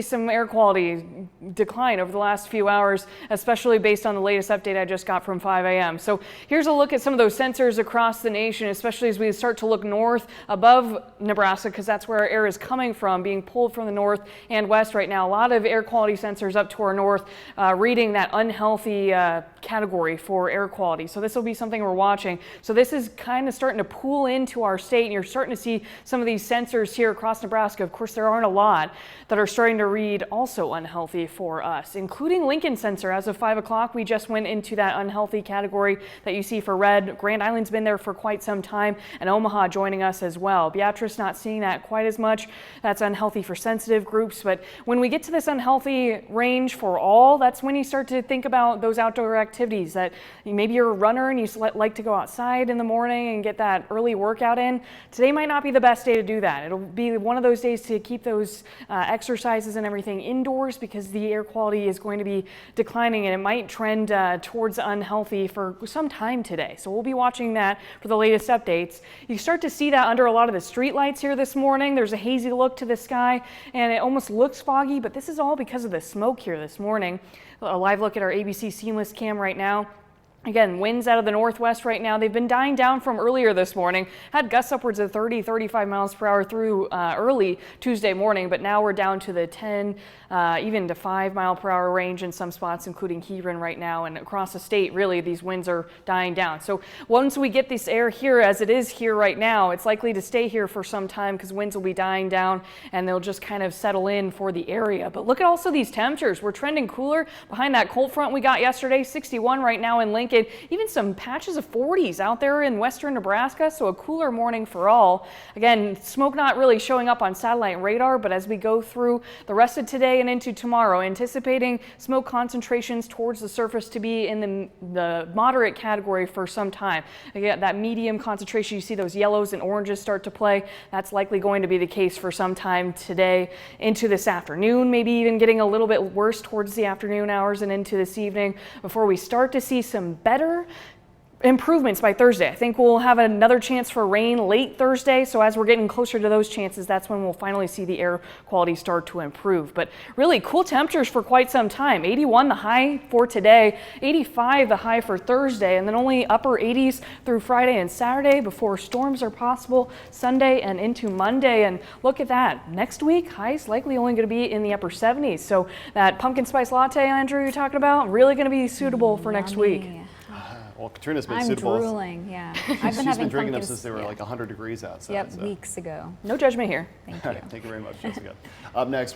Some air quality decline over the last few hours, especially based on the latest update I just got from 5 a.m. So here's a look at some of those sensors across the nation, especially as we start to look north above Nebraska, because that's where our air is coming from, being pulled from the north and west right now. A lot of air quality sensors up to our north reading that unhealthy category for air quality. So this will be something we're watching. So this is kind of starting to pool into our state, and you're starting to see some of these sensors here across Nebraska. Of course, there aren't a lot that are starting to read also unhealthy for us, including Lincoln sensor. As of 5 o'clock, we just went into that unhealthy category that you see for red. Grand Island's been there for quite some time, and Omaha joining us as well. Beatrice not seeing that quite as much. That's unhealthy for sensitive groups, but when we get to this unhealthy range for all, that's when you start to think about those outdoor activities that maybe you're a runner and you like to go outside in the morning and get that early workout in. Today might not be the best day to do that. It'll be one of those days to keep those exercises and everything indoors, because the air quality is going to be declining and it might trend towards unhealthy for some time today. So we'll be watching that for the latest updates. You start to see that under a lot of the street lights here this morning. There's a hazy look to the sky and it almost looks foggy, but this is all because of the smoke here this morning. A live look at our ABC Seamless cam right now. Again, winds out of the northwest right now. They've been dying down from earlier this morning. Had gusts upwards of 30, 35 miles per hour through early Tuesday morning, but now we're down to the 10, even to 5 mile per hour range in some spots, including Hebron right now. And across the state, really, these winds are dying down. So once we get this air here, as it is here right now, it's likely to stay here for some time because winds will be dying down and they'll just kind of settle in for the area. But look at also these temperatures. We're trending cooler behind that cold front we got yesterday, 61 right now in Lincoln. Even some patches of 40s out there in western Nebraska, so a cooler morning for all. Again, smoke not really showing up on satellite radar, but as we go through the rest of today and into tomorrow, anticipating smoke concentrations towards the surface to be in the moderate category for some time. Again, that medium concentration, you see those yellows and oranges start to play. That's likely going to be the case for some time today into this afternoon, maybe even getting a little bit worse towards the afternoon hours and into this evening before we start to see some better improvements by Thursday. I think we'll have another chance for rain late Thursday, so as we're getting closer to those chances, that's when we'll finally see the air quality start to improve. But really cool temperatures for quite some time. 81 the high for today, 85 the high for Thursday, and then only upper 80s through Friday and Saturday before storms are possible Sunday and into Monday. And look at that, next week highs likely only going to be in the upper 70s. So that pumpkin spice latte, Andrew, you're talking about, really going to be suitable for next week. Well, Katrina's been I'm suitable. drooling, yeah. She's been drinking them since they were like 100 degrees outside. Yep, so. weeks ago. No judgment here. Thank you. Thank you very much, Jessica. Up next,